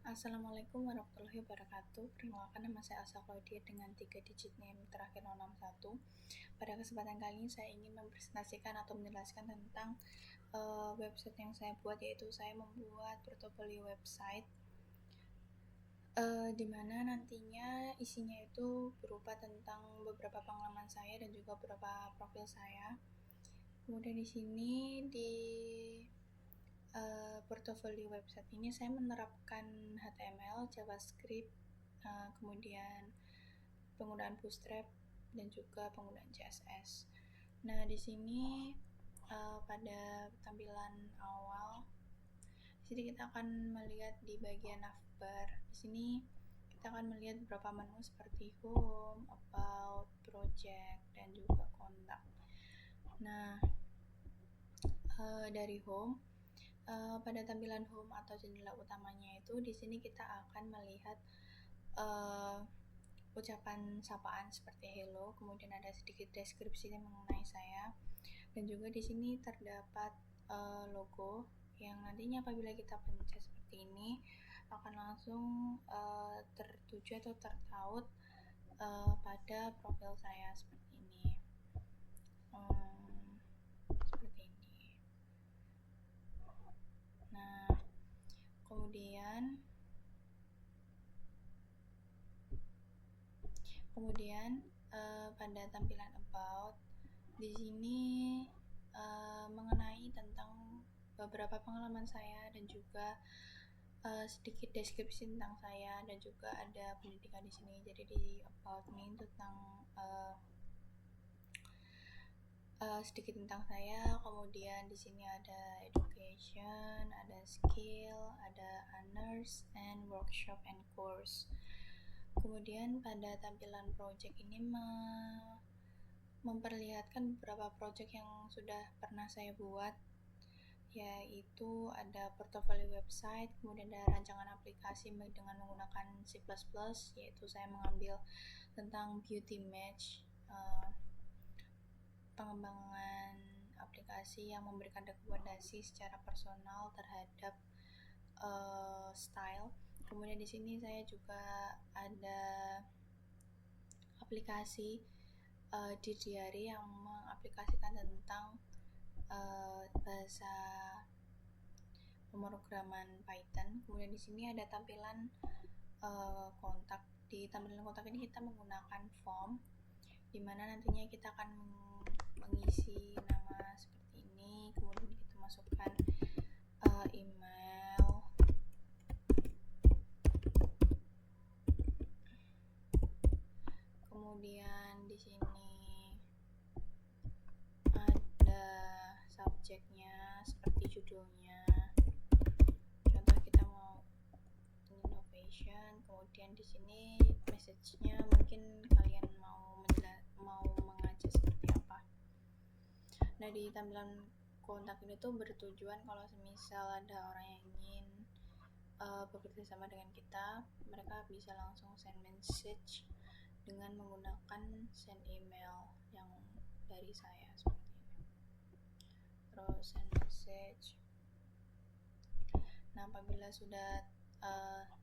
Assalamualaikum warahmatullahi wabarakatuh. Perkenalkan, nama saya Asa Claudia dengan 3 digit NIM terakhir 061. Pada kesempatan kali ini saya ingin mempresentasikan atau menjelaskan tentang website yang saya buat, yaitu saya membuat portofolio website di mana nantinya isinya itu berupa tentang beberapa pengalaman saya dan juga beberapa profil saya. Kemudian di sini di portofolio website ini saya menerapkan HTML, JavaScript, kemudian penggunaan Bootstrap dan juga penggunaan CSS. Nah, di sini pada tampilan awal, di sini kita akan melihat di bagian navbar. Di sini kita akan melihat beberapa menu seperti home, about, project, dan juga kontak. Nah, dari home, pada tampilan home atau jendela utamanya itu, di sini kita akan melihat ucapan sapaan seperti hello, kemudian ada sedikit deskripsi mengenai saya, dan juga di sini terdapat logo yang nantinya apabila kita pencet seperti ini akan langsung tertuju atau tertaut pada profil saya seperti ini. Seperti ini. Nah, kemudian pada tampilan about, di sini mengenai tentang beberapa pengalaman saya dan juga sedikit deskripsi tentang saya, dan juga ada pendidikan di sini. Jadi di about ini tentang sedikit tentang saya. Kemudian di sini ada education, ada skill, ada honors and workshop and course. Kemudian pada tampilan project ini memperlihatkan beberapa project yang sudah pernah saya buat, yaitu ada portofolio website, kemudian ada rancangan aplikasi dengan menggunakan C++, yaitu saya mengambil tentang beauty match, pengembangan aplikasi yang memberikan rekomendasi secara personal terhadap style. Kemudian di sini saya juga ada aplikasi di diary yang mengaplikasikan tentang bahasa pemrograman Python. Kemudian di sini ada tampilan kontak. Di tampilan kontak ini kita menggunakan form, di mana nantinya kita akan mengisi nama seperti ini, kemudian kita masukkan email, kemudian di sini ada subjeknya seperti judulnya, contoh kita mau innovation, kemudian di sini message-nya mungkin kalian mau mengajak seperti apa. Nah, di tampilan kontak ini tuh bertujuan kalau semisal ada orang yang ingin bekerja sama dengan kita, mereka bisa langsung send message dengan menggunakan send email yang dari saya seperti ini. Terus send message. Nah, apabila sudah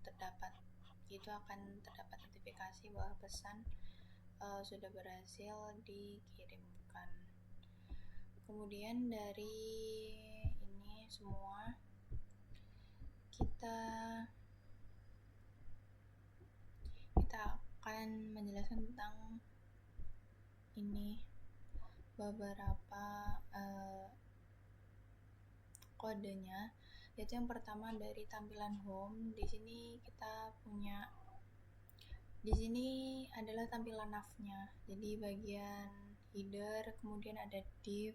terdapat, itu akan terdapat notifikasi bahwa pesan sudah berhasil dikirimkan. Kemudian dari ini semua kita akan menjelaskan tentang ini beberapa kodenya, yaitu yang pertama dari tampilan home. Di sini kita punya, di sini adalah tampilan nav-nya. Jadi bagian header, kemudian ada div,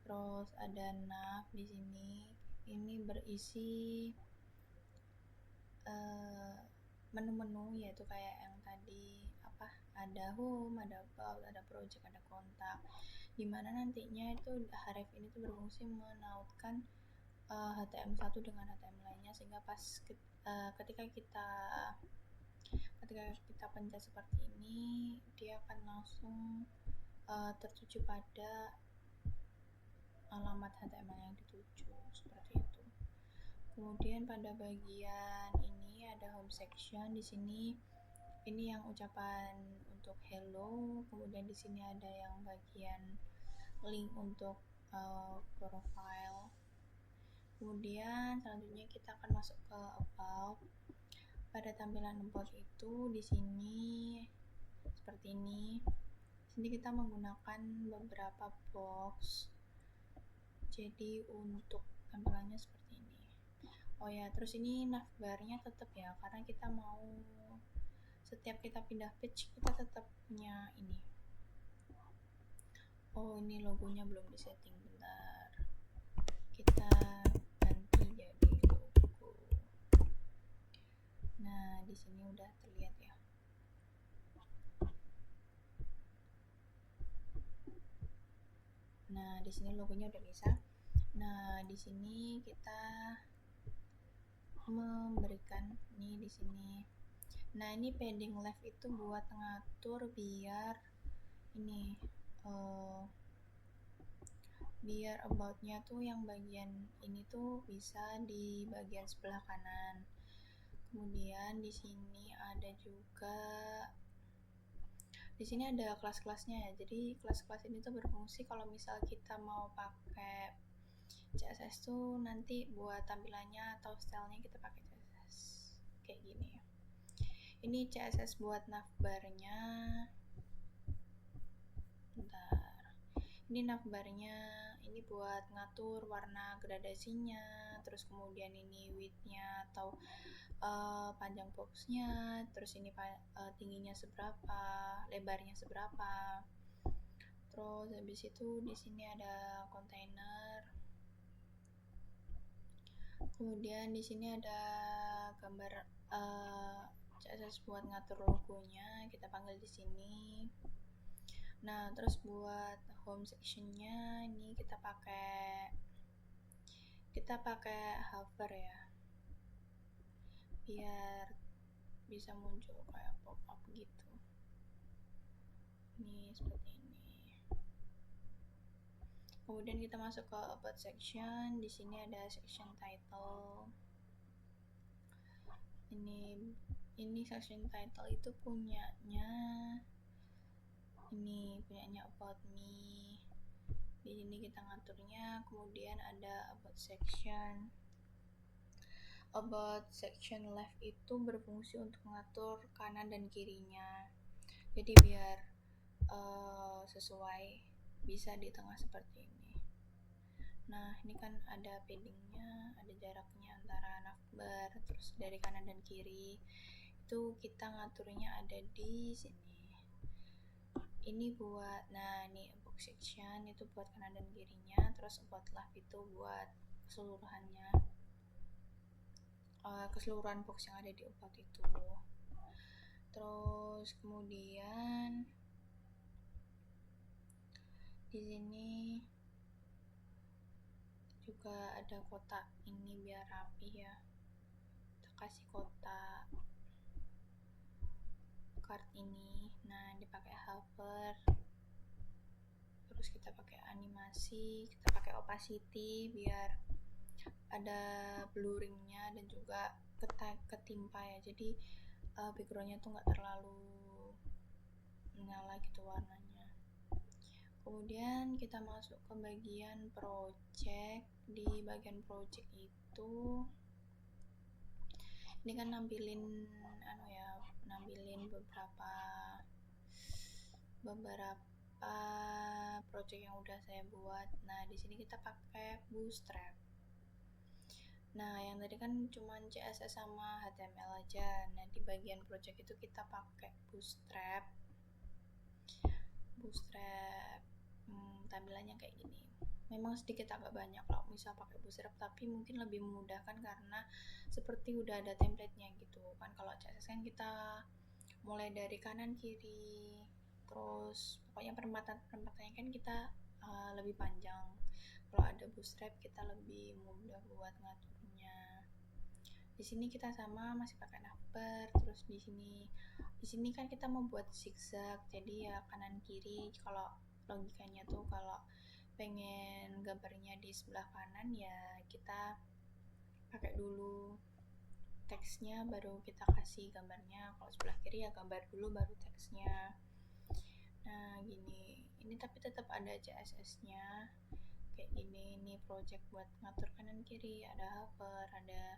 terus ada nav. Di sini ini berisi menu-menu, yaitu kayak yang tadi ada home, ada about, ada project, ada kontak, dimana nantinya itu href ini tuh berfungsi menautkan HTML1 dengan HTML lainnya, sehingga pas ketika kita pencet seperti ini, dia akan langsung tertuju pada alamat HTML yang dituju, seperti itu. Kemudian pada bagian ini ada home section. Di sini ini yang ucapan untuk hello. Kemudian di sini ada yang bagian link untuk profile. Kemudian selanjutnya kita akan masuk ke about. Pada tampilan about itu di sini seperti ini. Di sini kita menggunakan beberapa box. Jadi untuk tampilannya seperti ini. Oh ya, terus ini navbarnya tetap ya, karena kita mau setiap kita pindah page kita tetap punya ini. Oh, ini logonya belum disetting, bentar. Kita ganti jadi logo. Nah, di sini udah terlihat ya. Nah, di sini logonya udah bisa. Nah, di sini kita memberikan ini di sini. Nah, ini padding left itu buat ngatur biar ini biar about-nya tuh yang bagian ini tuh bisa di bagian sebelah kanan. Kemudian di sini ada juga di sini ada kelas-kelasnya ya. Jadi kelas-kelas ini tuh berfungsi kalau misal kita mau pakai CSS tuh nanti buat tampilannya atau stylenya kita pakai CSS kayak gini. Ini CSS buat navbarnya. Bentar. Ini navbarnya, ini buat ngatur warna gradasinya, terus kemudian ini width-nya atau panjang boxnya, terus ini tingginya seberapa, lebarnya seberapa. Terus habis itu di sini ada kontainer. Kemudian di sini ada gambar CSS buat ngatur logonya, kita panggil di sini. Nah, terus buat home sectionnya ini kita pakai hover ya, biar bisa muncul kayak pop up gitu. Ini seperti ini. Kemudian kita masuk ke about section. Di sini ada section title. Ini section title itu punyanya about me. Di sini kita ngaturnya. Kemudian ada about section. About section left itu berfungsi untuk mengatur kanan dan kirinya. Jadi biar sesuai, bisa di tengah seperti ini. Nah, ini kan ada paddingnya, ada jaraknya antara navbar, terus dari kanan dan kiri. Itu kita ngaturnya ada di sini. Ini buat, nah ini box section itu buat kanan dan kirinya, terus about left itu buat keseluruhan box yang ada di about itu. Terus kemudian di sini juga ada kotak ini biar rapi ya. Kita kasih kotak card ini. Nah, dipakai hover. Terus kita pakai animasi, kita pakai opacity biar ada blurringnya dan juga ketimpa ya. Jadi backgroundnya tuh nggak terlalu menyala gitu warnanya. Kemudian kita masuk ke bagian project. Di bagian project itu ini kan nampilin beberapa project yang udah saya buat. Nah, di sini kita pakai Bootstrap. Nah, yang tadi kan cuma CSS sama HTML aja. Nah, di bagian project itu kita pakai Bootstrap. Tampilannya kayak gini. Memang sedikit agak banyak kalau misal pakai Bootstrap, tapi mungkin lebih memudahkan karena seperti udah ada template-nya gitu kan. Kalau CSS kan kita mulai dari kanan kiri, terus pokoknya perempatannya kan kita lebih panjang. Kalau ada Bootstrap kita lebih mudah buat ngaturnya. Di sini kita sama masih pakai navbar. Terus di sini kan kita mau buat zigzag, jadi ya kanan kiri. Kalau logikanya tuh kalau pengen gambarnya di sebelah kanan ya kita pakai dulu teksnya, baru kita kasih gambarnya. Kalau sebelah kiri ya gambar dulu baru teksnya. Nah gini, ini tapi tetap ada CSS-nya kayak gini. Ini project buat ngatur kanan kiri, ada hover, ada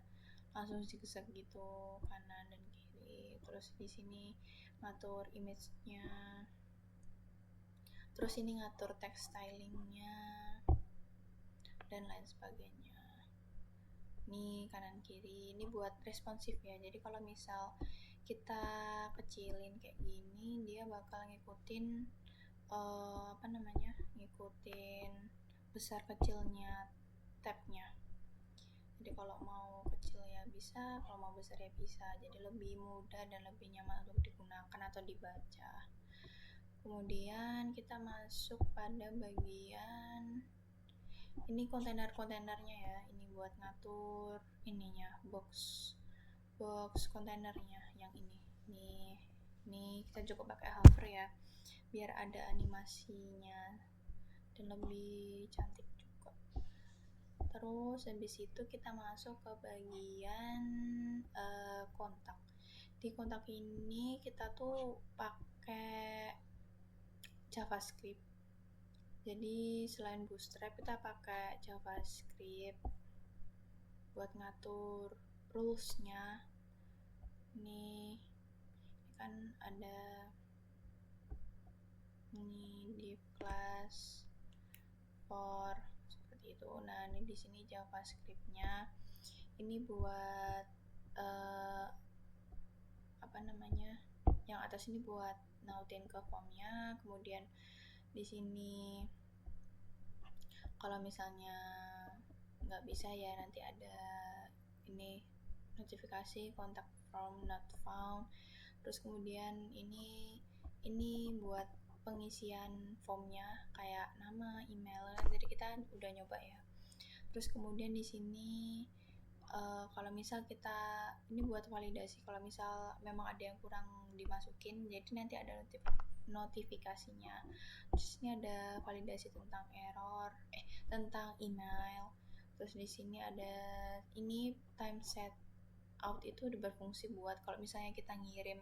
langsung zigzag gitu kanan dan kiri. Terus di sini ngatur image-nya, terus ini ngatur text stylingnya dan lain sebagainya. Ini kanan kiri, ini buat responsif ya. Jadi kalau misal kita kecilin kayak gini, dia bakal ngikutin ngikutin besar kecilnya tabnya. Jadi kalau mau kecil ya bisa, kalau mau besar ya bisa. Jadi lebih mudah dan lebih nyaman untuk digunakan atau dibaca. Kemudian kita masuk pada bagian ini kontainer-kontainernya ya. Ini buat ngatur ininya, box kontainernya yang ini kita cukup pakai hover ya, biar ada animasinya dan lebih cantik juga. Terus habis itu kita masuk ke bagian kontak. Di kontak ini kita tuh pakai JavaScript. Jadi selain Bootstrap kita pakai JavaScript buat ngatur rules-nya. Ini kan ada ini div class for seperti itu. Nah, ini di sini JavaScript-nya. Ini buat yang atas ini buat nautin ke formnya. Kemudian di sini kalau misalnya nggak bisa ya nanti ada ini notifikasi contact form not found. Terus kemudian ini buat pengisian formnya kayak nama, email. Jadi kita udah nyoba ya. Terus kemudian di sini kalau misal kita ini buat validasi, kalau misal memang ada yang kurang dimasukin, jadi nanti ada notifikasinya. Terus ini ada validasi tentang error, tentang email. Terus di sini ada ini time set out, itu udah berfungsi buat kalau misalnya kita ngirim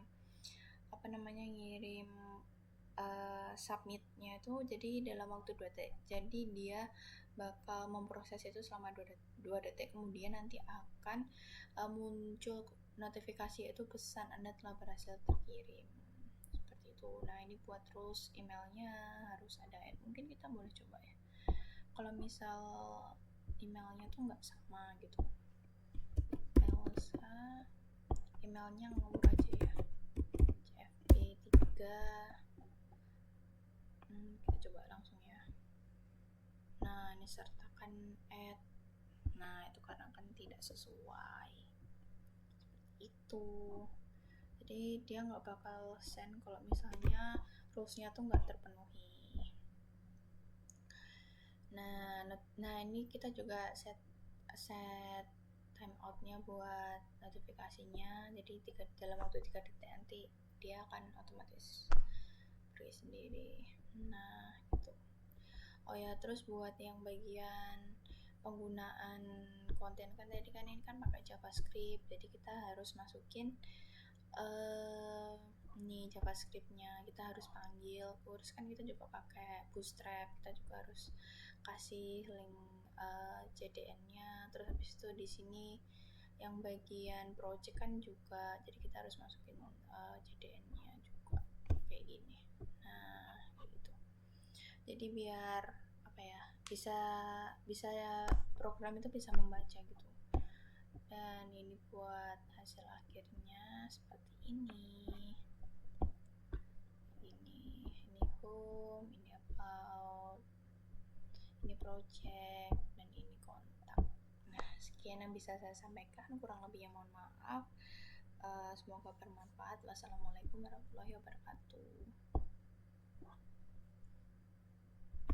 submitnya itu jadi dalam waktu 2 detik. Jadi dia bakal memproses itu selama 2 detik, kemudian nanti akan muncul notifikasi itu pesan Anda telah berhasil terkirim. Seperti itu. Nah, ini buat terus emailnya harus ada. Mungkin kita boleh coba ya. Kalau misal emailnya tuh nggak sama gitu. Elsa emailnya ngomong aja ya. CFP3 kita coba langsung ya. Nah, ini sertakan add. Nah, itu kadang kan tidak sesuai itu, jadi dia nggak bakal send kalau misalnya rules-nya tuh nggak terpenuhi. Nah ini kita juga set timeout-nya buat notifikasinya. Jadi dalam waktu 3 detik nanti dia akan otomatis free sendiri. Nah gitu. Oh ya, terus buat yang bagian penggunaan konten kan tadi kan ini kan pakai JavaScript, jadi kita harus masukin ini JavaScript-nya, kita harus panggil. Terus kan kita juga pakai Bootstrap, kita juga harus kasih link JDN-nya. Terus habis itu di sini yang bagian project kan juga, jadi kita harus masukin JDN-nya juga kayak gini. Nah kayak gitu. Jadi biar bisa program itu bisa membaca gitu. Dan ini buat hasil akhirnya seperti ini home, ini about, ini project, dan ini kontak. Nah sekian yang bisa saya sampaikan, kurang lebihnya mohon maaf. Semoga bermanfaat. Wassalamualaikum warahmatullahi wabarakatuh.